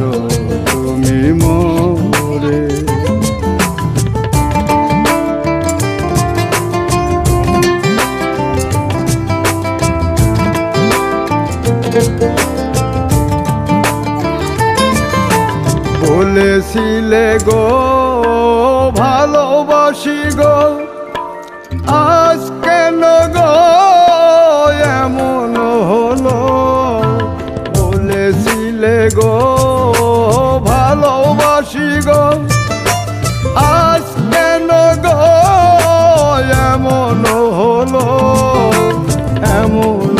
ভালোবাসো তুমি মোরে। বলেছিলে গো ভালোবাসি গো, আজ কেন গো এমন হলো? বলেছিলে গো ভালোবাসি গো, আজ কেন গো এমন হলো? এমন